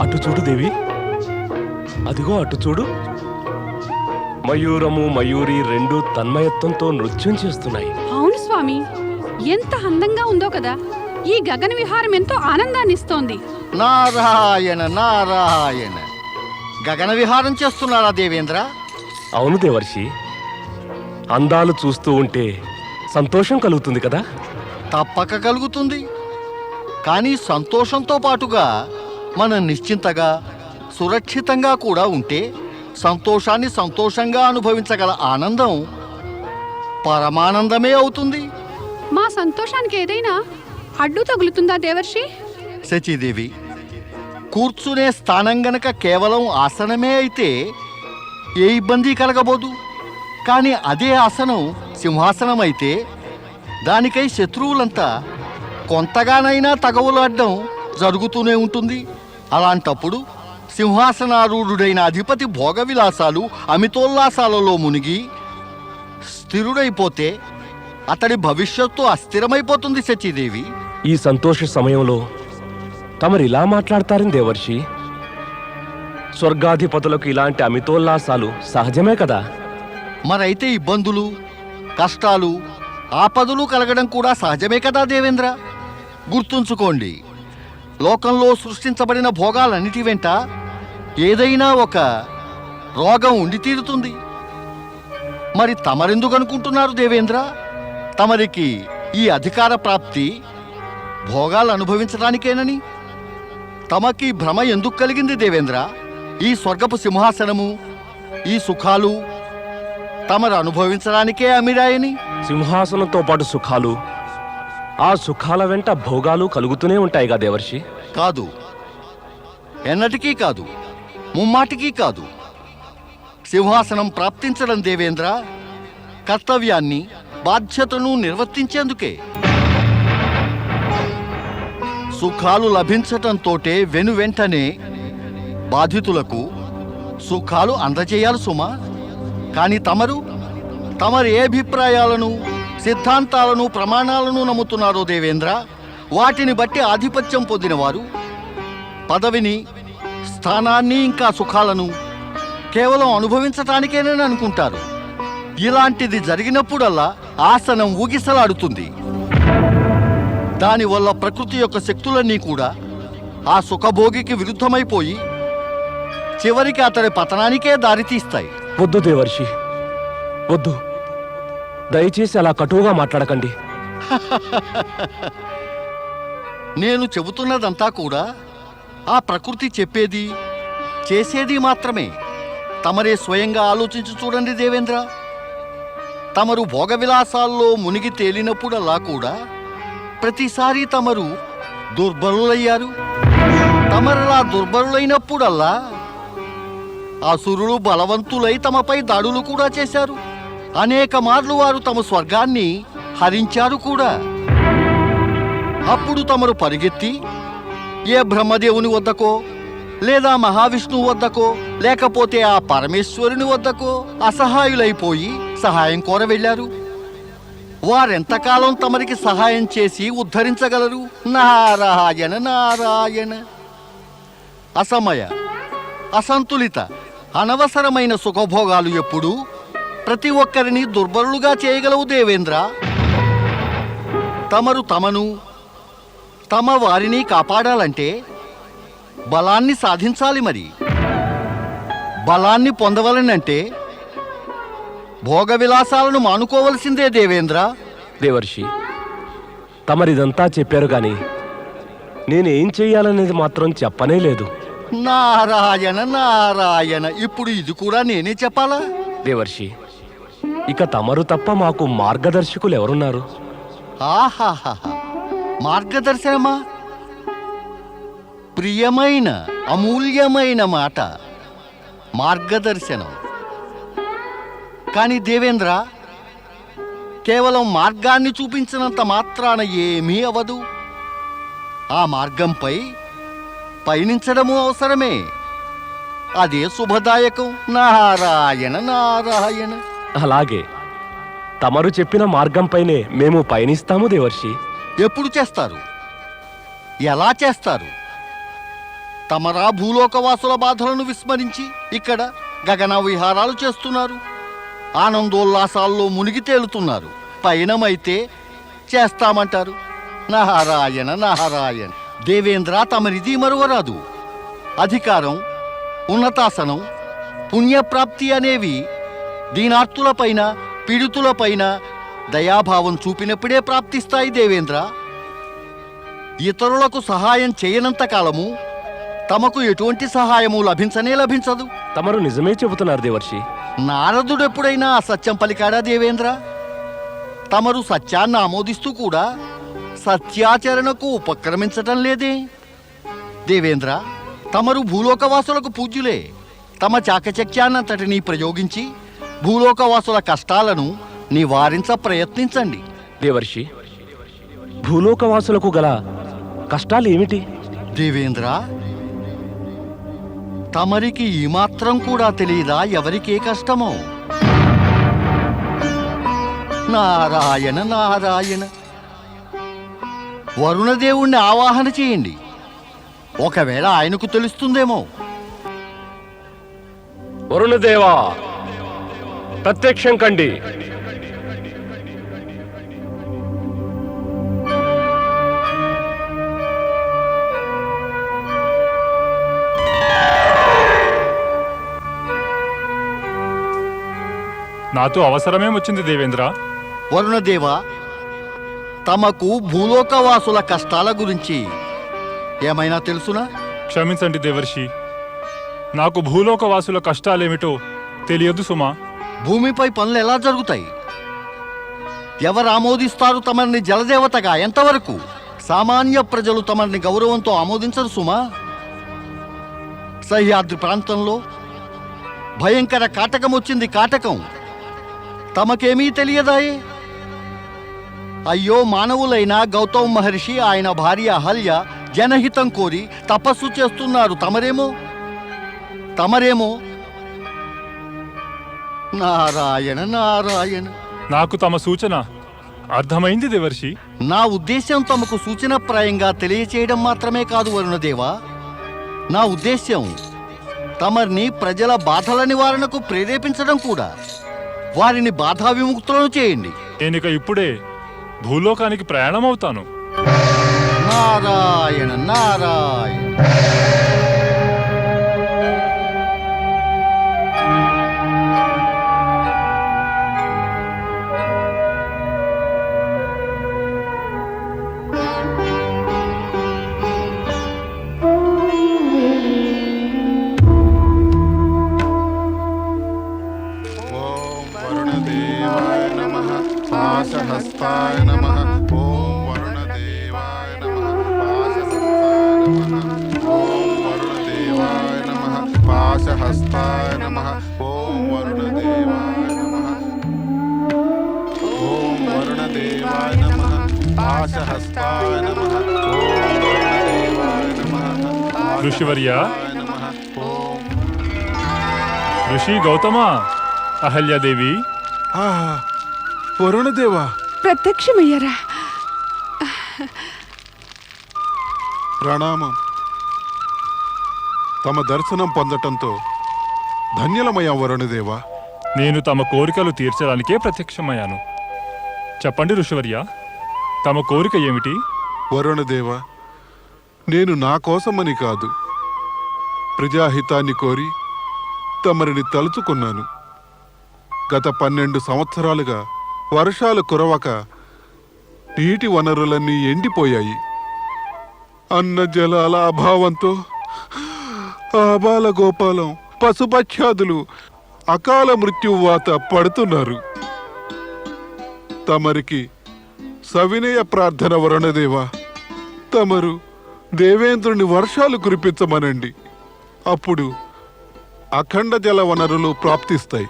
అటు చూడు దేవి, అదిగో అటు చూడు. మయూరము మయూరి రెండు తన్మయత్వంతో నృత్యం చేస్తున్నాయి. అవును స్వామి, ఎంత అందంగా ఉందో కదా. ఈ గగన విహారం ఎంతో ఆనందాన్ని ఇస్తోంది. నారాయణ నారాయణ, గగన విహారం చేస్తున్నారా దేవేంద్ర? అవును దేవర్షి, అందాలు చూస్తూ ఉంటే సంతోషం కలుగుతుంది కదా. తప్పక కలుగుతుంది. కానీ సంతోషంతో పాటుగా మనం నిశ్చింతగా సురక్షితంగా కూడా ఉంటే సంతోషాన్ని సంతోషంగా అనుభవించగల ఆనందం పరమానందమే అవుతుంది. మా సంతోషానికి ఏదైనా అడ్డు తగులుతుందా దేవర్షి? శచీదేవి, కూర్చునే స్థానం గనక కేవలం ఆసనమే అయితే ఏ ఇబ్బంది కలగబోదు. కానీ అదే ఆసనం సింహాసనం అయితే దానికై శత్రువులంతా కొంతగానైనా తగవులాడ్డం జరుగుతూనే ఉంటుంది. అలాంటప్పుడు సింహాసనారూఢుడైన అధిపతి భోగ విలాసాలు అమితోల్లాసాలలో మునిగి స్థిరుడైపోతే అతడి భవిష్యత్తు అస్థిరమైపోతుంది. శచీదేవి, ఈ సంతోష సమయంలో తమరిలా మాట్లాడతారని దేవర్షి. స్వర్గాధిపతులకు ఇలాంటి అమితోల్లాసాలు సహజమే కదా. మరైతే ఇబ్బందులు, కష్టాలు, ఆపదలు కలగడం కూడా సహజమే కదా దేవేంద్ర. గుర్తుంచుకోండి, లోకంలో సృష్టించబడిన భోగాలన్నిటి వెంట ఏదైనా ఒక రోగం ఉండి తీరుతుంది. మరి తమరెందుకు అనుకుంటున్నారు దేవేంద్ర? తమరికి ఈ అధికార ప్రాప్తి భోగాలు అనుభవించడానికేనని? తమకి భ్రమ ఎందుకు కలిగింది దేవేంద్ర? ఈ స్వర్గపు సింహాసనము, ఈ సుఖాలు తమరు అనుభవించడానికే అమిరాయని. సింహాసనంతో పాటు సుఖాలు, ఆ సుఖాల వెంట భోగాలు కలుగుతూనే ఉంటాయిగా దేవర్షి. కాదు, ఎన్నటికీ కాదు, ముమ్మాటికి కాదు. సింహాసనం ప్రాప్తించడం దేవేంద్ర కర్తవ్యాన్ని, బాధ్యతను నిర్వర్తించేందుకే. సుఖాలు లభించటంతోటే వెంటనే బాధితులకు సుఖాలు అందజేయాలి సుమా. కానీ తమరు ఏ అభిప్రాయాలను, సిద్ధాంతాలను, ప్రమాణాలను నమ్ముతున్నారో దేవేంద్ర, వాటిని బట్టి ఆధిపత్యం పొందినవారు పదవిని, స్థానాన్ని, ఇంకా సుఖాలను కేవలం అనుభవించటానికేనని అనుకుంటారు. ఇలాంటిది జరిగినప్పుడల్లా ఆసనం ఊగిసలాడుతుంది. దానివల్ల ప్రకృతి యొక్క శక్తులన్నీ కూడా ఆ సుఖభోగికి విరుద్ధమైపోయి చివరికి అతడి పతనానికే దారితీస్తాయి. వద్దు దేవర్షి, వద్దు. దయచేసి అలా కటువుగా మాట్లాడకండి. నేను చెబుతున్నదంతా కూడా ఆ ప్రకృతి చెప్పేది, చేసేది మాత్రమే. తమరే స్వయంగా ఆలోచించి చూడండి దేవేంద్ర. తమరు భోగ విలాసాల్లో మునిగి తేలినప్పుడల్లా కూడా ప్రతిసారి తమరు దుర్బలులయ్యారు. తమరలా దుర్బలులైనప్పుడల్లా అసురులు బలవంతులై తమపై దాడులు కూడా చేశారు. అనేక మార్లు వారు తమ స్వర్గాన్ని హరించారు కూడా. అప్పుడు తమరు పరిగెత్తి ఏ బ్రహ్మదేవుని వద్దకో, లేదా మహావిష్ణువు వద్దకో, లేకపోతే ఆ పరమేశ్వరుని వద్దకో అసహాయులైపోయి సహాయం కోర వెళ్ళారు. వారెంతకాలం తమరికి సహాయం చేసి ఉద్ధరించగలరు? నారాయణ నారాయణ. అసమయ, అసంతులిత, అనవసరమైన సుఖభోగాలు ఎప్పుడూ ప్రతి ఒక్కరిని దుర్బలులుగా చేయగలవు దేవేంద్ర. తమను, తమ వారిని కాపాడాలంటే బలాన్ని సాధించాలి. మరి బలాన్ని పొందవలనంటే భోగ విలాసాలను మానుకోవలసిందే దేవేంద్ర. దేవర్షి, తమరిదంతా చెప్పారు గాని నేనేం చెయ్యాలనేది మాత్రం చెప్పనే లేదు. నారాయణ నారాయణ, ఇప్పుడు ఇది కూడా నేనే చెప్పాలా? దేవర్షి, ఇక తమరు తప్ప మాకు మార్గదర్శకులు ఎవరున్నారు? ఆహాహా, మార్గదర్శనమా? ప్రియమైన అమూల్యమైన మాట, మార్గదర్శనం. కానీ దేవేంద్ర, కేవలం మార్గాన్ని చూపించినంత మాత్రాన ఏమీ అవదు. ఆ మార్గంపై పయనించడము అవసరమే. అదే శుభదాయకం. నారాయణ నారాయణ. అలాగే తమరు చెప్పిన మార్గంపైనే మేము పయనిస్తాము దేవర్షి. ఎప్పుడు చేస్తారు? ఎలా చేస్తారు? తమరా భూలోకవాసుల బాధలను విస్మరించి ఇక్కడ గగన విహారాలు చేస్తున్నారు. ఆనందోల్లాసాల్లో మునిగి తేలుతున్నారు. పయనమైతే చేస్తామంటారు. నారాయణ నారాయణ. దేవేంద్ర, తమరిది మరువరాదు. అధికారం, ఉన్నతాసనం, పుణ్యప్రాప్తి అనేవి దీనార్తులపైన, పీడితులపైన దయాభావం చూపినప్పుడే ప్రాప్తిస్తాయి దేవేంద్ర. ఇతరులకు సహాయం చేయనంత కాలము తమకు ఎటువంటి సహాయము లభించనే లభించదు. తమరు నిజమే చెబుతున్నారు దేవర్షి. నారదుడెప్పుడైనా అసత్యం పలికాడా దేవేంద్ర? తమరు సత్యాన్ని ఆమోదిస్తూ కూడా సత్యాచరణకు ఉపక్రమించటం లేదే దేవేంద్ర. తమరు భూలోకవాసులకు పూజ్యులే. తమ చాకచక్యాన్నంతటినీ ప్రయోగించి భూలోకవాసుల కష్టాలను నివారించ ప్రయత్నించండి. దేవర్షి, భూలోకవాసులకు గల కష్టాలు ఏమిటి? దేవేంద్ర, తమరికి ఈ మాత్రం కూడా తెలియదా ఎవరికే కష్టమో? నారాయణ నారాయణ. వరుణదేవుణ్ణి ఆవాహన చేయండి. ఒకవేళ ఆయనకు తెలుస్తుందేమో. వరుణదేవా, ప్రత్యక్షం కండి. నాతో అవసరమేమొచ్చింది దేవేంద్ర? వరుణదేవ, తమకు భూలోకవాసుల కష్టాల గురించి ఏమైనా తెలుసునా? క్షమించండి దేవర్షి, నాకు భూలోకవాసుల కష్టాలేమిటో తెలియదు సుమా. భూమిపై పనులు ఎలా జరుగుతాయి? ఎవరు ఆమోదిస్తారు తమని జలదేవతగా? ఎంతవరకు? సామాన్య ప్రజలు తమని గౌరవంతో ఆమోదించరు సుమా. సహ్యాద్రి ప్రాంతంలో భయంకర కాటకం వచ్చింది. కాటకం తమకేమీ తెలియదాయే? అయ్యో, మానవులైన గౌతమ మహర్షి, ఆయన భార్య అహల్య జనహితం కోరి తపస్సు చేస్తున్నారు. తమరేమో నారాయణ నారాయణ. నాకు తమ సూచన అర్థమైంది దేవర్షి. నా ఉద్దేశ్యం తమకు సూచనప్రాయంగా తెలియచేయడం మాత్రమే కాదు వరుణదేవా. నా ఉద్దేశ్యం తమర్ని ప్రజల బాధల నివారణకు ప్రేరేపించడం కూడా. వారిని బాధా విముక్తులను చేయండి. నేనిక ఇప్పుడే భూలోకానికి ప్రయాణమవుతాను. నారాయణ నారాయణ. పాశహస్తాయ నమః. ఓం వరుణదేవాయ నమః. పాశహస్తాయ నమః. ఓం వరుణదేవాయ నమః. ఓం వరుణదేవాయ నమః. పాశహస్తాయ నమః. ఓం వరుణదేవాయ నమః. ఋషివర్య, నమః. ఓం ఋషి గౌతమ, అహల్యాదేవి. వరుణదేవా, ప్రత్యక్షమయ్యారా? ప్రణామం. తమ దర్శనం పొందటంతో ధన్యులమయ్యాం వరుణదేవా. నేను తమ కోరికలు తీర్చడానికే ప్రత్యక్షమయ్యాను. చెప్పండి ఋషివర్య, తమ కోరిక ఏమిటి? వరుణదేవా, నేను నా కోసమని కాదు, ప్రజాహితాన్ని కోరి తమరిని తలుచుకున్నాను. గత 12 సంవత్సరాలుగా వర్షాలు కురవక నీటి వనరులన్నీ ఎండిపోయాయి. అన్న జలాల అభావంతో ఆబాల గోపాలం, పశుపక్షాదులు అకాల మృత్యువాత పడుతున్నారు. తమరికి సవినయ ప్రార్థన వరుణదేవా. తమరు దేవేంద్రుని వర్షాలు కురిపించమనండి. అప్పుడు అఖండ జల వనరులు ప్రాప్తిస్తాయి.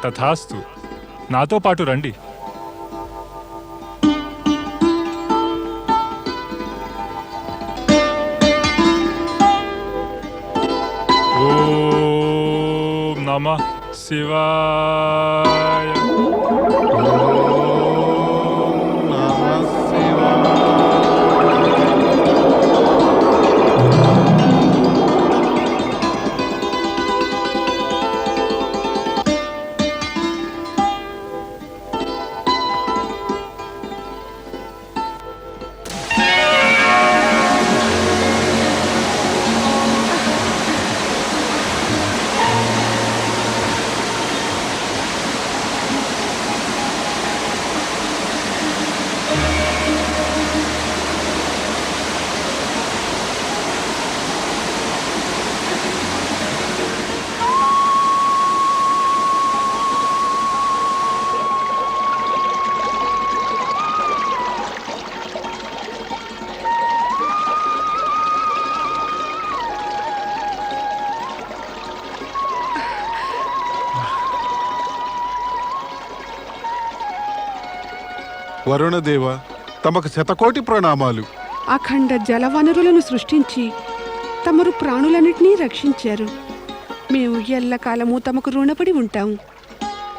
తథాస్తు. నాతో పాటు రండి. ఓం నమః శివాయ. వరుణదేవ తమకు శతకోటి ప్రణామాలు. అఖండ జలవనరులను సృష్టించి తమరు ప్రాణులన్నిటినీ రక్షించారు. మేము ఎల్లకాలము తమకు రుణపడి ఉంటాము.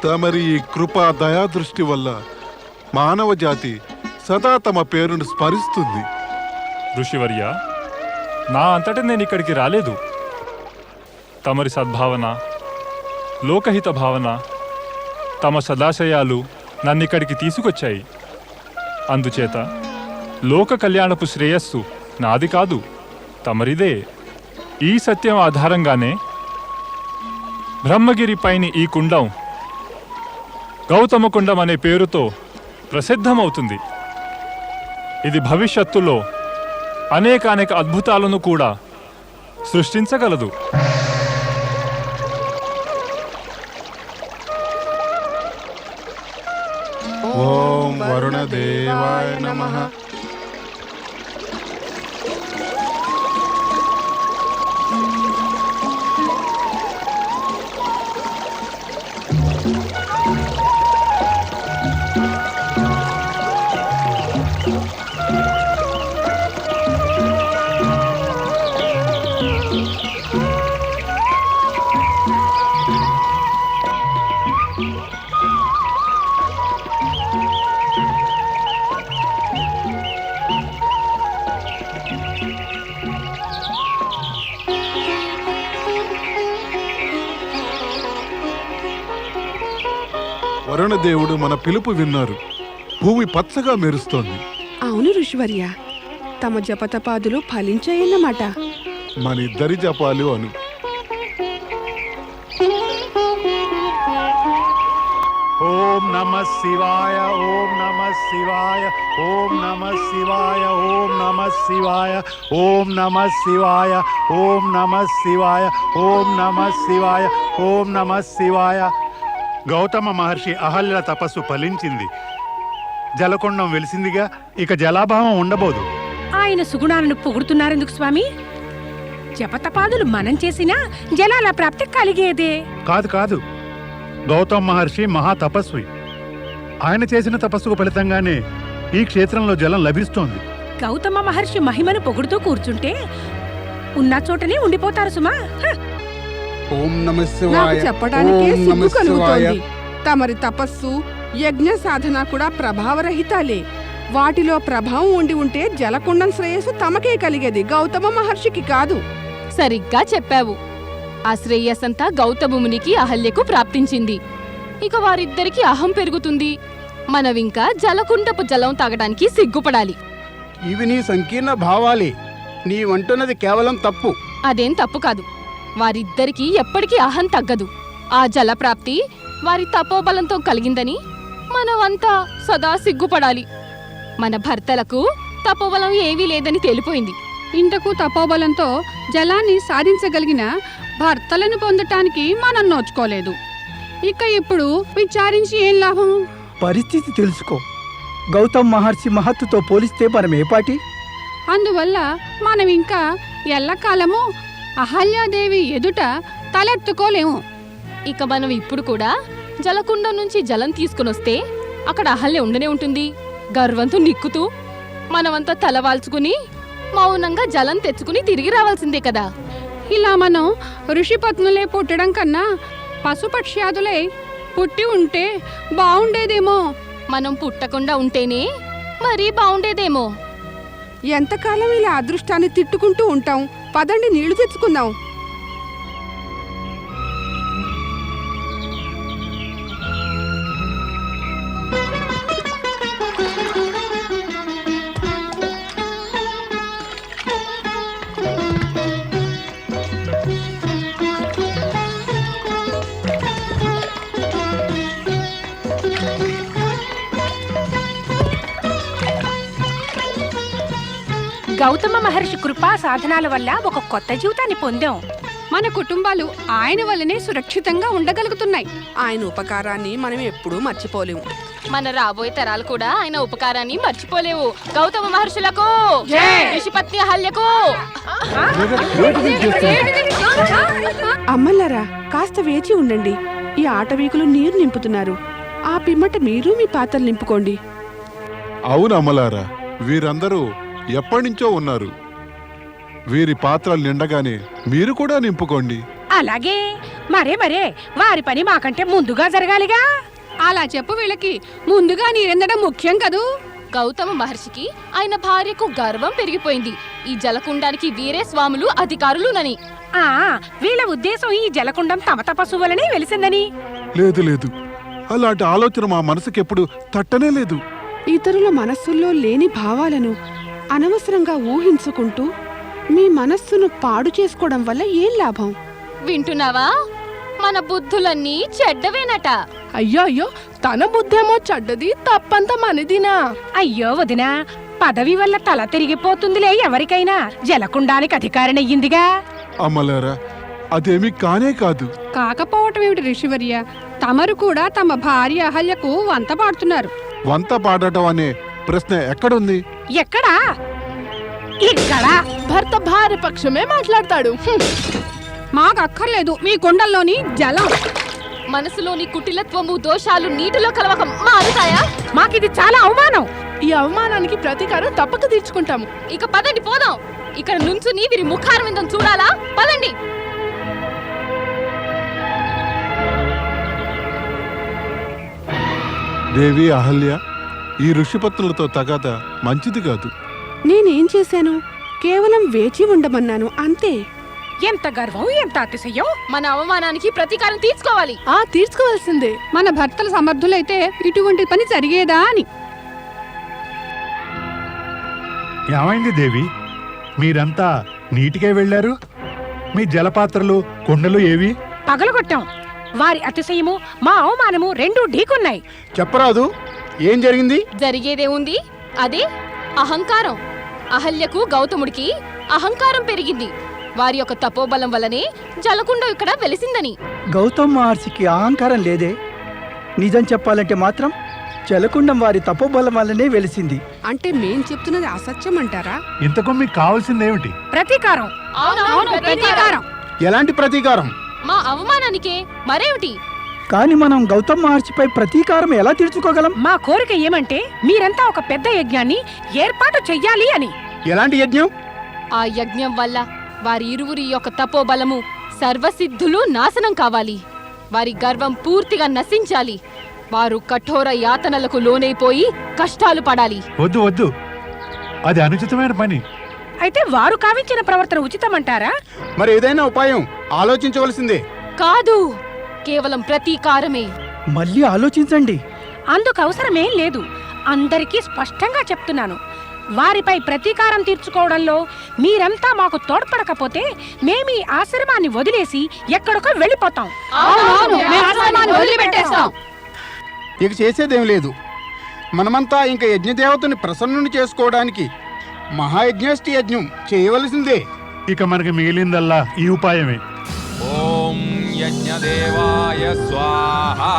తమరి ఈ కృపా దయాదృష్టి వల్ల మానవ జాతి సదా తమ పేరును స్మరిస్తుంది. ఋషివర్య, నా అంతటా నేను ఇక్కడికి రాలేదు. తమరి సద్భావన, లోకహిత భావన, తమ సదాశయాలు నన్నిక్కడికి తీసుకొచ్చాయి. అందుచేత లోక కళ్యాణపు శ్రేయస్సు నాది కాదు, తమరిదే. ఈ సత్యం ఆధారంగానే బ్రహ్మగిరి పైని ఈ కుండం గౌతమ కుండం అనే పేరుతో ప్రసిద్ధమవుతుంది. ఇది భవిష్యత్తులో అనేక అద్భుతాలను కూడా సృష్టించగలదు. ఓం వరుణదేవాయ నమః. వరుణదేవుడు మన పిలుపు విన్నారు. భూమి పచ్చగా మెరుస్తోంది. అవును ఋషివర్య, తమ జపతపాదులు ఫలించాయన్నమాట. మన ఇద్దరి జపాలు అను. ఓం నమః శివాయ, ఓం నమః శివాయ, ఓం నమః శివాయ, ఓం నమః శివాయ, ఓం నమః శివాయ, ఓం నమః శివాయ, ఓం నమః శివాయ, ఓం నమః శివాయ. గౌతమ మహర్షి అహల్య తపస్సు ఫలించింది. జలకొండం వెలిసిందిగా, ఇక జలాభావం ఉండబోదు. ఆయన సుగుణాలను పొగుడుతున్నారెందుకు స్వామి? జపతపాదులు మనం చేసినా జలాల ప్రాప్తి కలిగేదే. కాదు కాదు, గౌతమ మహర్షి మహా తపస్వి. ఆయన చేసిన తపస్సుకు ఫలితంగానే ఈ క్షేత్రంలో జలం లభిస్తోంది. గౌతమ మహర్షి మహిమను పొగుడుతూ కూర్చుంటే ఉన్న చోటనే ఉండిపోతారు సుమా. ఓం నమః నాకు శివాయ, చెప్పడానికే ఓం సిగ్గు నమః శివాయ. కలుగుతోంది. తమరి తపస్సు, యజ్ఞ సాధన కూడా ప్రభావరహితాలే. వాటిలో ప్రభావం ఉండి ఉంటే జలకుండం శ్రేయస్సు తమకే కలిగేది, గౌతమ మహర్షికి కాదు. సరిగ్గా చెప్పావు. ఆ శ్రేయస్సంతా గౌతమునికి అహల్యకు ప్రాప్తించింది. ఇక వారిద్దరికి అహం పెరుగుతుంది. మనవింకా జలకుండపు జలం తాగడానికి సిగ్గుపడాలి. ఇవి నీ సంకీర్ణ భావాలే. నీవంటున్నది కేవలం తప్పు. అదేం తప్పు కాదు. వారిద్దరికీ ఎప్పటికీ అహం తగ్గదు. ఆ జలప్రాప్తి వారి తపోబలంతో కలిగిందని మనమంతా సదా సిగ్గుపడాలి. మన భర్తలకు తపోబలం ఏమీ లేదని తేలిపోయింది. ఇంతకు తపోబలంతో జలాన్ని సాధించగలిగిన భర్తలను పొందటానికి మనం నోచుకోలేదు. ఇక ఇప్పుడు విచారించి ఏం లాభం? పరిస్థితి తెలుసుకో. గౌతమ్ మహర్షి మహత్తుతో పోలిస్తే మనం ఏపాటి? అందువల్ల మనం ఇంకా ఎల్లకాలము అహల్యాదేవి ఎదుట తలెత్తుకోలేము. ఇక మనం ఇప్పుడు కూడా జలకుండం నుంచి జలం తీసుకునొస్తే అక్కడ అహల్య ఉండనే ఉంటుంది. గర్వంతో నిక్కుతూ మనమంతా తలవాల్చుకుని మౌనంగా జలం తెచ్చుకుని తిరిగి రావాల్సిందే కదా. ఇలా మనం ఋషిపత్నులే పుట్టడం కన్నా పశుపక్ష్యాదులే పుట్టి ఉంటే బావుండేదేమో. మనం పుట్టకుండా ఉంటేనే మరీ బావుండేదేమో. ఎంతకాలం ఇలా అదృష్టాన్ని తిట్టుకుంటూ ఉంటాం? పదండి, నీళ్లు తెచ్చుకుందాం. గౌతమ మహర్షి కృపా సాధనాల వల్ల ఒక కొత్త జీవితాన్ని పొందాం. మన కుటుంబాలు ఆయన వల్లనే సురక్షితంగా ఉండగలుగుతున్నాయి. ఆయన ఉపకారాన్ని మనం ఎప్పుడూ మర్చిపోలేము. మన రాబోయే తరాలు కూడా ఆయన ఉపకారాన్ని మర్చిపోలేవు. గౌతమ మహర్షులకు ఋషిపత్ని అహల్యకు. అమ్మలారా, కాస్త వేచి ఉండండి. ఈ ఆటవీకులు నీరు నింపుతున్నారు. ఆ పిమ్మట మీరు మీ పాత్రలు నింపుకోండి. అవును అమలారా, వీరందరూ ఎప్పటినుంచో ఉన్నారు. వీరి పాత్రలు నిండగానే మీరు కూడా నింపుకోండి. అలాగే మరే వారి పని మాకంటే ముందుగా జరగాలిగా. అలా చెప్పు, వీళ్ళకి ముందుగా నీరెందడం ముఖ్యం కదూ. గౌతమ మహర్షికి ఆయన భార్యకు గర్వం పెరిగిపోయింది. ఈ జలకుండానికి వీరే స్వాములు అధికారులునని. ఆ వీళ్ళ ఉద్దేశం ఈ జలకుండం తమ తపస్సు వలనే వెలిసిందని. లేదు లేదు, అలాంటి ఆలోచన మా మనసుకెప్పుడు తట్టనే లేదు. ఇతరుల మనస్సుల్లో లేని భావాలను అనవసరంగా ఊహించుకుంటూ మీ మనస్సును పాడు చేసుకోవడం వల్ల ఏం లాభం? వింటున్నావా? మన బుద్ధులన్నీ చెడ్డవేనట. అయ్యో అయ్యో, తన బుద్ధేమో చెడ్డది, తప్పంతా మనదినా? అయ్యో వదినా, పదవి వల్ల తల తిరిగిపోతుందిలే ఎవరికైనా. జలకుండానికి అధికారినయ్యిందిగా. అమలారా, అదేమీ కానే కాదు. కాకపోవటం ఏమిటి ఋషివర్య, తమరు కూడా తమ భార్య అహల్యకు వంత పాడుతున్నారు. వంత పాడటం అనే ప్రశ్న ఎక్కడుంది? ఎక్కడా? ఇక్కడ. భర్త భార్య పక్షమే మాట్లాడతాడు. మాకు అక్కర్లేదు మీ కుండల్లోని జలం. మనసులోని కుటిలత్వము దోషాలు నీటిలో కలవక మారుతాయా? మాకిది చాలా అవమానం. ఈ అవమానానికి ప్రతీకారం తప్పక తీర్చుకుంటాము. ఇక పదండి పోదాం. ఇక్కడ నుంచుని వీరి ముఖారం విందం చూడాలా? పదండి. దేవి అహల్య, ఈ ఋషిపత్నులతో తగాద మంచిది కాదు. నేనేం చేశాను? కేవలం వేచి ఉండమన్నాను అంతే. ఎంత గర్వం, ఎంత అతిశయం! మన అవమానానికి ప్రతీకారం తీర్చుకోవాలి. తీర్చుకోవాల్సిందే. మన భర్తల సమర్థులైతే ఇటువంటి పని జరిగేదా అని. ఏమైంది దేవి, మీరంతా నీటికే వెళ్ళారు? మీ జలపాత్రలు కుండలు ఏవి? పగలగొట్టాం. వారి అతిశయము మా అవమానము రెండూ ఢీకొన్నాయి. చెప్పరాదు, ఏం జరిగింది? జరిగేదే ఉంది, అదే అహంకారం. అహల్యకు గౌతముడికి అహంకారం పెరిగింది. వారి యొక్క తపోబలం వల్లనే జలకుండం ఇక్కడ వెలిసిందని. గౌతమ్ మహర్షికి అహంకారం లేదే. నిజం చెప్పాలంటే మాత్రం జలకుండం వారి తపోబలం వల్లనే వెలిసింది. అంటే మేం చెప్తున్నది అసత్యం అంటారా? ఇంతకు మీకు కావాల్సిందేమిటి? ప్రతీకారం. అవునవును, ప్రతీకారం. ఎలాంటి ప్రతీకారం? మా అవమానానికే మరేమిటి? కానీ మనం గౌతమ్ మహర్షిపై ప్రతీకారం ఎలా తీర్చుకోగలం? మా కోరిక ఏమంటే మీరంతా ఒక పెద్ద యజ్ఞాన్ని ఏర్పాటు చెయ్యాలి అని. ఎలాంటి యజ్ఞం? ఆ యజ్ఞం వల్ల వారి ఇరువురి యొక్క తపోబలము సర్వసిద్ధులు నాశనం కావాలి. వారి గర్వం పూర్తిగా నశించాలి. వారు కఠోర యాతనలకు లోనైపోయి కష్టాలు పడాలి. వద్దు వద్దు, అది అనుచితమైన పని. అయితే వారు కావించిన ప్రవర్తన ఉచితమంటారా? మరి ఏదైనా ఉపాయం ఆలోచించవలసిందే. కాదు, కేవలం ప్రతీకారమే. మళ్ళీ ఆలోచించండి. అందుకు అవసరమేం లేదు. అందరికీ స్పష్టంగా చెప్తున్నాను. వారిపై ప్రతీకారం తీర్చుకోవడంలో మీరంతా మాకు తోడ్పడకపోతే మేమీ ఆశ్రమాన్ని వదిలేసి ఎక్కడికో వెళ్ళిపోతాం. ఇక చేసేదేం లేదు. మనమంతా ఇంకా యజ్ఞదేవతని ప్రసన్నుని చేసుకోవడానికి మహాయజ్ఞేష్టి యజ్ఞం చేయవలసిందే. ఇక మనకి మిగిలిందల్లా ఈ ఉపాయమే. ఓం యజ్ఞదేవాయ స్వాహా.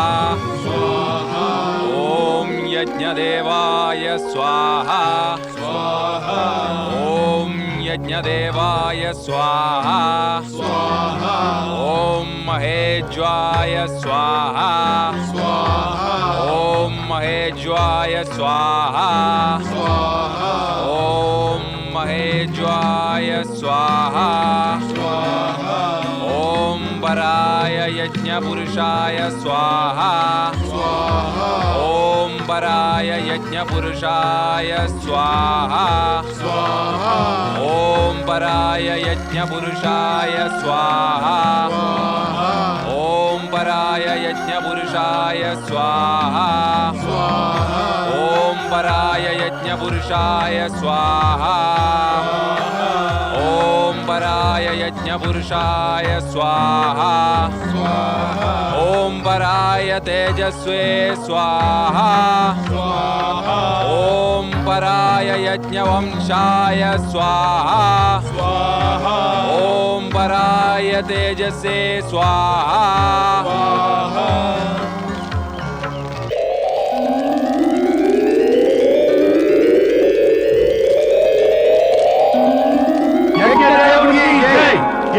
ఓం యజ్ఞదేవాయ స్వాహా. ఓం యజ్ఞదేవాయ స్వాహా. ఓం మహేజ్వాయ స్వాహా. ఓం మహేజ్వాయ స్వాహా. ఓం మహేజ్వాయ స్వాహా. ఓం వరాయ యజ్ఞపురుషాయ స్వాహా. ఓం వరాయ యజ్ఞపురుషాయ స్వాహా. ఓం వరాయ యజ్ఞపురుషాయ స్వాహా. ఓం వరాయ యజ్ఞపురుషాయ స్వాహా. ఓం వరాయ యజ్ఞపురుషాయ స్వాహా. ఓం వరాయ యజ్ఞపురుషాయ స్వాహా. ఓం వరాయ తేజస్వే స్వాహా. ఓం వరాయ యజ్ఞవంశాయ స్వాహా. ఓం వరాయ తేజసే స్వాహా.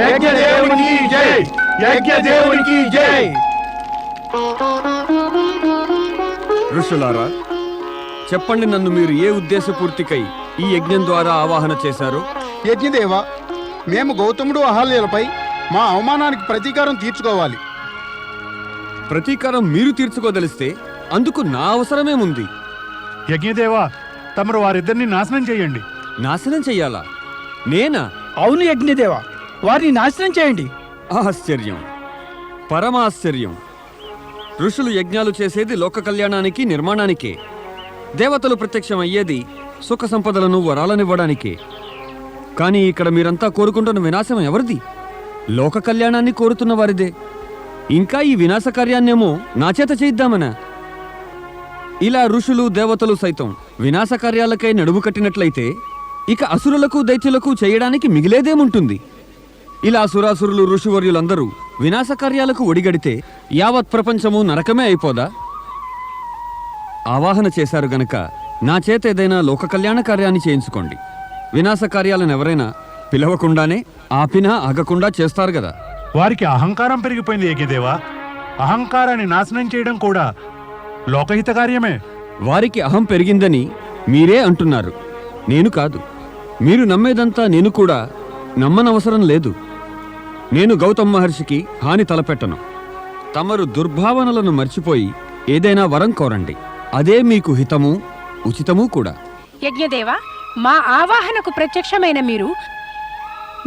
యజ్ఞదేవునికి జై! యజ్ఞదేవునికి జై! ఋషులారా, చెప్పండి, నన్ను మీరు ఏ ఉద్దేశపూర్తికై ఈ యజ్ఞం ద్వారా ఆవాహన చేశారు? యజ్ఞదేవ, మేము గౌతముడు అహల్యలపై మా అవమానానికి ప్రతీకారం తీర్చుకోవాలి. ప్రతీకారం మీరు తీర్చుకోదలిస్తే అందుకు నా అవసరమేముంది? యజ్ఞదేవా, తమరు వారిద్దరిని నాశనం చేయండి. నాశనం చెయ్యాలా? నేనా? అవును యజ్ఞదేవ, వారిని నాశనం చేయండి. ఆశ్చర్యం, పరమాశ్చర్యం. ఋషులు యజ్ఞాలు చేసేది లోక కళ్యాణానికి, నిర్మాణానికే. దేవతలు ప్రత్యక్షమయ్యేది సుఖ సంపదలను, వరాలనివ్వడానికే. కానీ ఇక్కడ మీరంతా కోరుకుంటున్న వినాశం ఎవరిది? లోక కళ్యాణాన్ని కోరుతున్న వారిదే. ఇంకా ఈ వినాశ కార్యాన్నేమో నా చేత చేయిద్దామనా? ఇలా ఋషులు, దేవతలు సైతం వినాశ కార్యాలకై నడుము కట్టినట్లయితే ఇక అసురులకు, దైత్యులకు చేయడానికి మిగిలేదేముంటుంది? ఇలా సురాసురులు, ఋషివర్యులందరూ వినాశ కార్యాలకు ఒడిగడితే యావత్ ప్రపంచము నరకమే అయిపోదా? ఆవాహన చేశారు గనక నా చేత ఏదైనా లోక కళ్యాణ కార్యాన్ని చేయించుకోండి. వినాశ కార్యాలను ఎవరైనా పిలవకుండానే ఆపినా ఆగకుండా చేస్తారు గదా. వారికి అహంకారం పెరిగిపోయింది యజ్ఞదేవా. అహంకారాన్ని నాశనం చేయడం కూడా లోకహిత కార్యమే. వారికి అహం పెరిగిందని మీరే అంటున్నారు, నేను కాదు. మీరు నమ్మేదంతా నేను కూడా నమ్మనవసరం లేదు. నేను గౌతమ మహర్షికి హాని తలపెట్టను. తమరు దుర్భావనలను మర్చిపోయి ఏదైనా వరం కోరండి. అదే మీకు హితము, ఉచితము కూడా. యజ్ఞదేవ, మా ఆవాహనకు ప్రత్యక్షమైన మీరు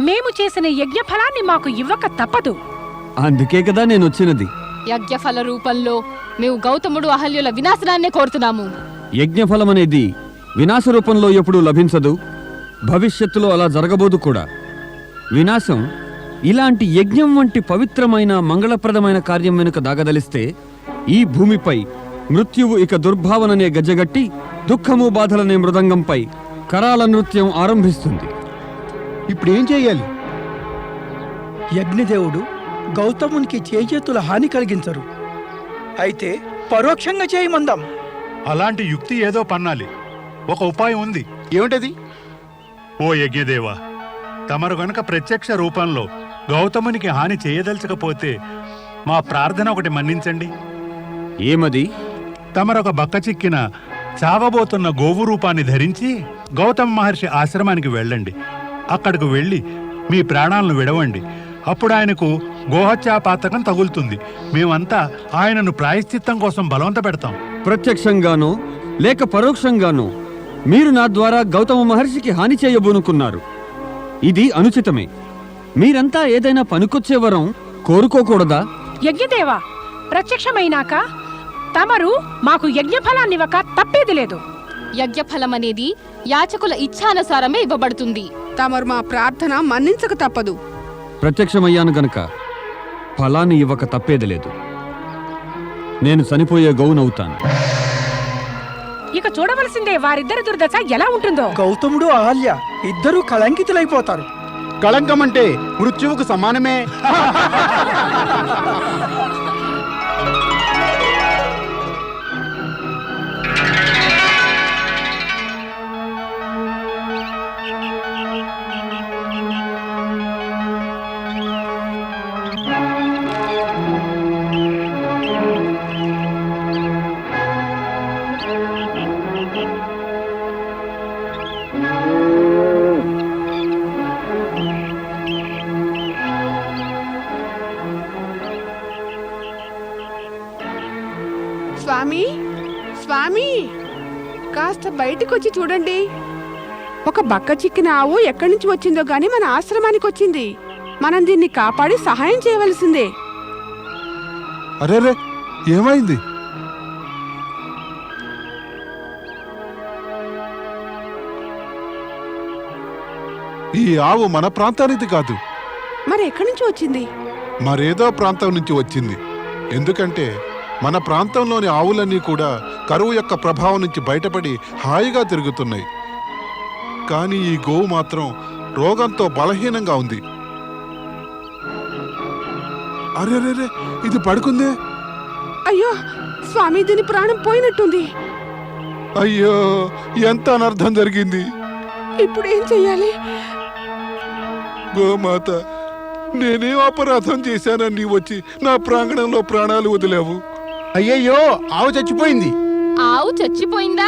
మేము చేసిన యజ్ఞ ఫలాన్ని మాకు ఇవ్వక తప్పదు. అందుకే కదా నేను వచ్చినది. యజ్ఞఫల రూపంలో మేము గౌతముడు అహల్యుల వినాశనాన్నే కోరుతున్నాము. యజ్ఞఫలం అనేది వినాశ రూపంలో ఎప్పుడూ లభించదు, భవిష్యత్తులో అలా జరగబోదు కూడా. వినాశం ఇలాంటి యజ్ఞం వంటి పవిత్రమైన, మంగళప్రదమైన కార్యం వెనుక దాగదలిస్తే ఈ భూమిపై మృత్యువు ఇక దుర్భావననే గజ్జగట్టి దుఃఖము, బాధలనే మృదంగంపై కరాల నృత్యం ఆరంభిస్తుంది. ఇప్పుడు ఏం చేయాలి? యజ్ఞదేవుడు గౌతమునికి చేతుల హాని కలిగించరు, అయితే పరోక్షంగా చేయమందాం. అలాంటి యుక్తి ఏదో పన్నాలి. ఒక ఉపాయం ఉంది. ఏమిటది? ఓ యజ్ఞదేవా, తమరు గనుక ప్రత్యక్ష రూపంలో గౌతమునికి హాని చేయదలచకపోతే మా ప్రార్థన ఒకటి మన్నించండి. ఏమది? తమరొక బక్క చిక్కిన చావబోతున్న గోవు రూపాన్ని ధరించి గౌతమ మహర్షి ఆశ్రమానికి వెళ్ళండి. అక్కడికి వెళ్ళి మీ ప్రాణాలను విడవండి. అప్పుడు ఆయనకు గోహత్యాపాతకం తగులుతుంది. మేమంతా ఆయనను ప్రాయశ్చిత్తం కోసం బలవంత పెడతాం. ప్రత్యక్షంగానో లేక పరోక్షంగానో మీరు నా ద్వారా గౌతమ మహర్షికి హాని చేయబోనుకున్నారు. ఇది అనుచితమే. మీరంతా ఏదైనా పనికొచ్చే వరం కోరుకోకూడదా? యజ్ఞదేవ, ప్రత్యక్షమైనాక తమరు మాకు యజ్ఞఫలాన్నివ్వక తప్పేది లేదు. యజ్ఞఫలం అనేది యాచకుల ఇచ్ఛానుసారమే ఇవ్వబడుతుంది. తమరు మా ప్రార్థన మన్నించక తప్పదు. ప్రత్యక్షమయ్యాను గనక ఫలాన్ని ఇవ్వక తప్పేది లేదు. నేను చనిపోయే గౌనవుతాను. ఇక చూడవలసిందే వారిద్దరి దుర్దశ ఎలా ఉంటుందో. గౌతముడు, అహల్య ఇద్దరూ కళంకితులైపోతారు. కళంకం అంటే మృత్యువుకు సమానమే. స్వామి, స్వామి, కాస్త బయటకొచ్చి చూడండి. ఒక బక్క చిక్కిన ఆవు ఎక్కడి నుంచి వచ్చిందో గాని మన ఆశ్రమానికి వచ్చింది. మనం దీన్ని కాపాడి సహాయం చేయవలసిందే. అరేరే, ఏమైంది? ఈ ఆవు మన ప్రాంతానికి కాదు. మరి ఎక్కడి నుంచి వచ్చింది? మరేదో ప్రాంతం నుంచి వచ్చింది. ఎందుకంటే మన ప్రాంతంలోని ఆవులన్నీ కూడా కరువు యొక్క ప్రభావం నుంచి బయటపడి హాయిగా తిరుగుతున్నాయి. కానీ ఈ గోవు మాత్రం రోగంతో బలహీనంగా ఉంది. అరేరేరే, ఇది పడుకుందే. అయ్యో స్వామి, దీని ప్రాణం పోయినట్టుంది. అయ్యో, ఎంత అనర్థం జరిగింది. ఇప్పుడు ఏం చెయ్యాలి? గోమాత, నేనేం అపరాధం చేశానని వచ్చి నా ప్రాంగణంలో ప్రాణాలు వదిలావు? అయ్యయ్యో, ఆవు చచ్చిపోయింది. ఆవు చచ్చిపోయిందా?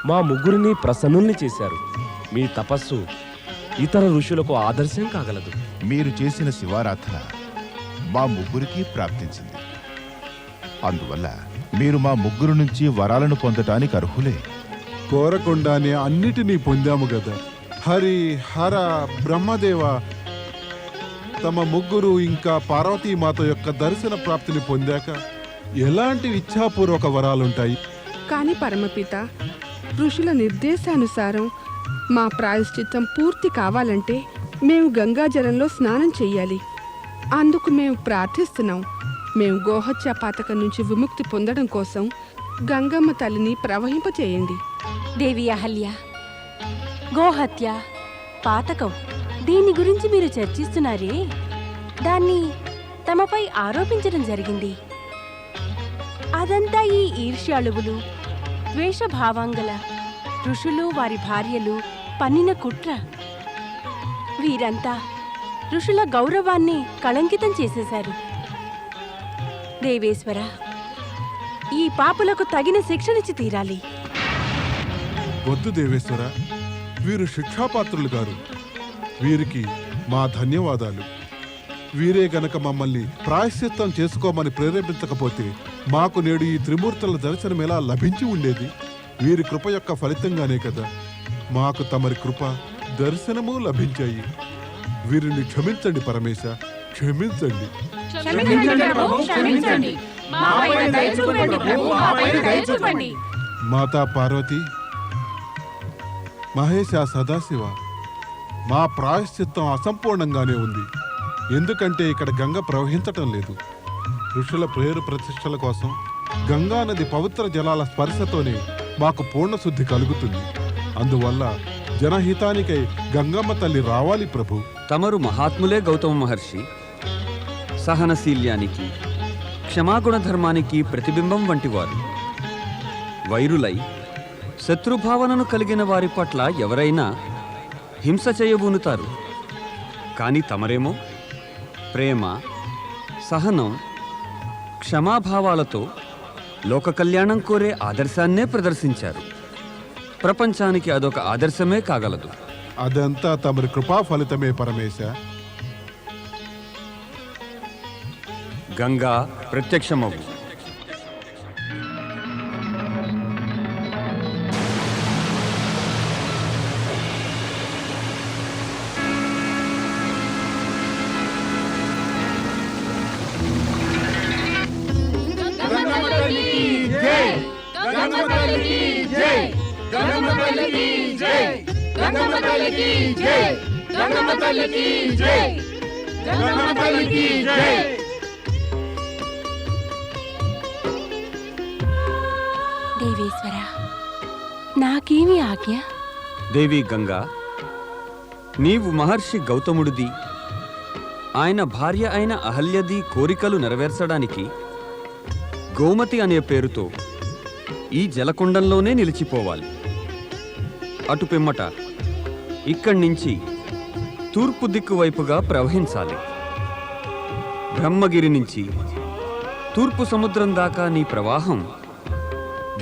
మా ముగ్గురిని ప్రసన్నుల్ని చేశారు. మీ తపస్సు ఇతర ఋషులకు ఆదర్శం కాగలదు. మీరు చేసిన శివారాధన మా ముగ్గురికి ప్రాప్తించింది. అందువల్ల మీరు మా ముగ్గురు నుంచి వరాలను పొందటానికి అర్హులే. కోరకుండానే అన్నిటినీ పొందాము గదా. హరి, హర, బ్రహ్మదేవ తమ ముగ్గురు ఇంకా పార్వతీమాత యొక్క దర్శన ప్రాప్తిని పొందాక ఎలాంటి ఇచ్ఛాపూర్వక వరాలుంటాయి? కానీ పరమపిత, ఋషుల నిర్దేశానుసారం మా ప్రాయశ్చిత్తం పూర్తి కావాలంటే మేము గంగాజలంలో స్నానం చెయ్యాలి. అందుకు మేము ప్రార్థిస్తున్నాం. మేము గోహత్య పాతకం నుంచి విముక్తి పొందడం కోసం గంగమ్మ తల్లిని ప్రవహింపచేయండి. దేవి అహల్య, గోహత్య పాతకం దీని గురించి మీరు చర్చిస్తున్నారే, దాన్ని తమపై ఆరోపించడం జరిగింది. అదంతా ఈ ఈర్ష్యాళువులు, ద్వేషభావాంగల ఋషులు వారి భార్యలు పన్నిన కుట్ర. వీరంతా ఋషుల గౌరవాన్ని కళంకితం చేసేశారు. దేవేశ్వర, ఈ పాపులకు తగిన శిక్షనిచ్చి తీరాలి. వద్దు దేవేశ్వర, వీరు శిక్షాపాత్రులు గారు. వీరికి మా ధన్యవాదాలు. వీరే గనక మమ్మల్ని ప్రాయశ్చిత్తం చేసుకోమని ప్రేరేపించకపోతే మాకు నేడు ఈ త్రిమూర్తుల దర్శనం ఎలా లభించి ఉండేది? వీరి కృప యొక్క ఫలితంగానే కదా మాకు తమరి కృప దర్శనము లభించాయి. వీరిని క్షమించండి పరమేశ, క్షమించండి. మాతా పార్వతి, మహేశ, సదాశివ, మా ప్రాయశ్చిత్తం అసంపూర్ణంగానే ఉంది. ఎందుకంటే ఇక్కడ గంగ ప్రవహించటం లేదు. ఋషుల ప్రేరు ప్రతిష్టల కోసం గంగా నది పవిత్ర జలాల స్పర్శతోనే మాకు పూర్ణశుద్ధి కలుగుతుంది. అందువల్ల జనహితానికై గంగమ్మ తల్లి రావాలి ప్రభు. తమరు మహాత్ములే గౌతమ మహర్షి. సహనశీల్యానికి, క్షమాగుణ ధర్మానికి ప్రతిబింబం వంటివారు. వైరులై శత్రుభావనను కలిగిన వారి పట్ల ఎవరైనా హింస చేయబూనుతారు. కానీ తమరేమో ప్రేమ, సహనం, క్షమాభావాలతో లోక కళ్యాణం కోరే ఆదర్శాన్నే ప్రదర్శించారు. ప్రపంచానికి అదొక ఆదర్శమే కాగలదు. అదంతా తమరి కృపా ఫలితమే పరమేశ. గంగా ప్రత్యక్షమవు. దేవేశ్వర, నాకేమి ఆజ్ఞ? దేవి గంగా, నీవు మహర్షి గౌతముడిది, ఆయన భార్య అయిన అహల్యది కోరికలు నెరవేర్చడానికి గోమతి అనే పేరుతో ఈ జలకుండంలోనే నిలిచిపోవాలి. అటు పిమ్మట ఇక్కడి నుంచి తూర్పు దిక్కు వైపుగా ప్రవహించాలి. బ్రహ్మగిరి నుంచి తూర్పు సముద్రం దాకా నీ ప్రవాహం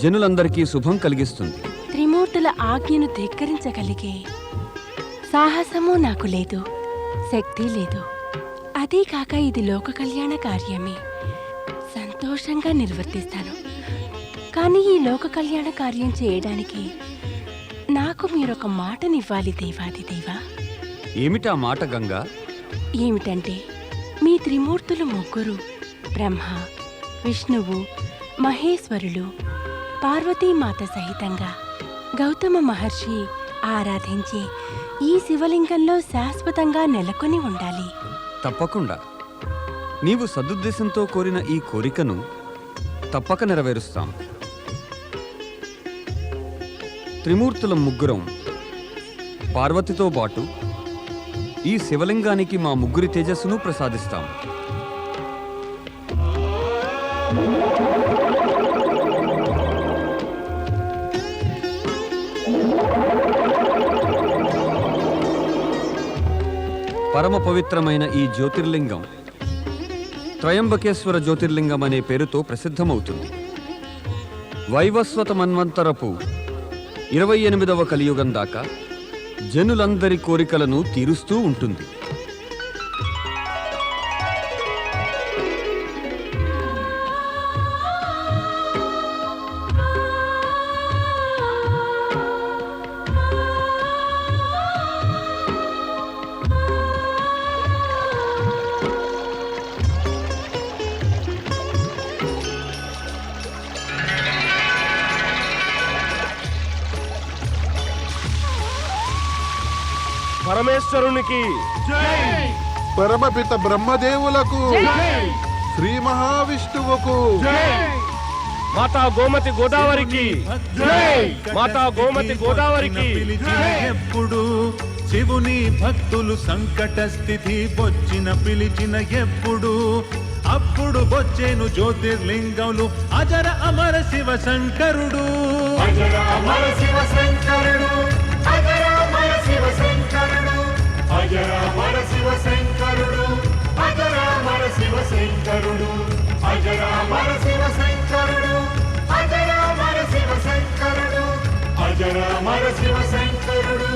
జనులందరికీ శుభం కలిగిస్తుంది. త్రిమూర్తుల ఆజ్ఞను ధిక్కరించగలిగే సాహసము నాకు లేదు, శక్తి లేదు. అదే కాక ఇది లోక కళ్యాణ కార్యమే. సంతోషంగా నిర్వర్తిస్తాను. కానీ ఈ లోక కళ్యాణ కార్యం చేయడానికి నాకు మీరొక మాటనివ్వాలి దేవాది దేవా. ఏమిటా మాట గంగా? ఏమిటంటే, మీ త్రిమూర్తులు ముగ్గురు బ్రహ్మ, విష్ణువు, మహేశ్వరులు పార్వతీమాత సహితంగా గౌతమ మహర్షి ఆరాధించే ఈ శివలింగంలో శాశ్వతంగా నెలకొని ఉండాలి. తప్పకుండా. నీవు సదుద్దేశంతో కోరిన ఈ కోరికను తప్పక నెరవేరుస్తాం. త్రిమూర్తుల ముగ్గురం పార్వతితో పాటు ఈ శివలింగానికి మా ముగ్గురి తేజస్సును ప్రసాదిస్తాం. పరమ పవిత్రమైన ఈ జ్యోతిర్లింగం త్రయంబకేశ్వర జ్యోతిర్లింగం అనే పేరుతో ప్రసిద్ధమవుతుంది. వైవస్వత మన్వంతరపు 28వ కలియుగం దాకా జనులందరి కోరికలను తీరుస్తూ ఉంటుంది. పరమేశ్వరునికి పరమపిత బ్రహ్మదేవులకు, శ్రీ మహావిష్ణువుకు, మాతా గోమతి గోదావరికి, మాతా గోమతి గోదావరికి. ఎప్పుడు శివుని భక్తులు సంకట స్థితి వచ్చిన పిలిచిన ఎప్పుడు అప్పుడు వచ్చేను జ్యోతిర్లింగములు అజర అమర శివ శంకరుడు, అజర అమర శివ శంకరుడు, అజర అమర శివ శంకరుడు, అజర అమర శివ శంకరుడు, అజర అమర శివ శంకరుడు, అజర అమర శివ శంకరుడు, అజర అమర శివ శంకరుడు, అజర అమర శివ శంకరుడు,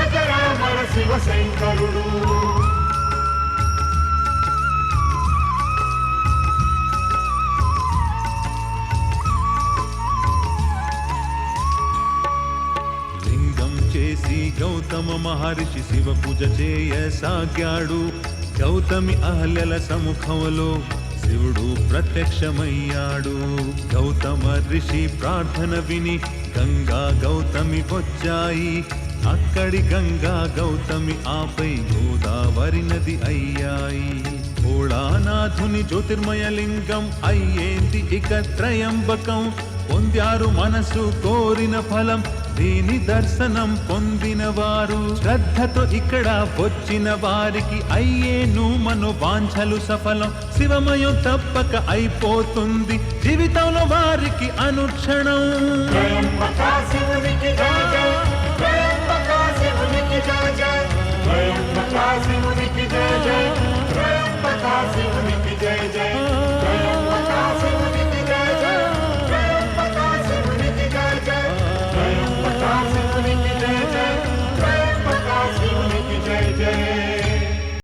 అజర అమర శివ శంకరుడు. చేసి గౌతమ మహర్షి శివ పూజ చేయసాగాడు. గౌతమి అహల్యల సముఖంలో శివుడు ప్రత్యక్షమయ్యాడు. గౌతమ ఋషి ప్రార్థన విని గంగా గౌతమి వచ్చాయి. అక్కడి గంగా గౌతమి ఆపై గోదావరి నది అయ్యాయి. భోళానాథుని జ్యోతిర్మయ లింగం అయ్యేంది ఇక త్రయంబకం. పొందారు మనసు కోరిన ఫలం, దీని దర్శనం పొందిన వారు. శ్రద్ధతో ఇక్కడ వచ్చిన వారికి అయ్యేను మనోవాంఛలు సఫలం. శివమయం తప్పక అయిపోతుంది జీవితంలో వారికి అనుక్షణం. శివునికి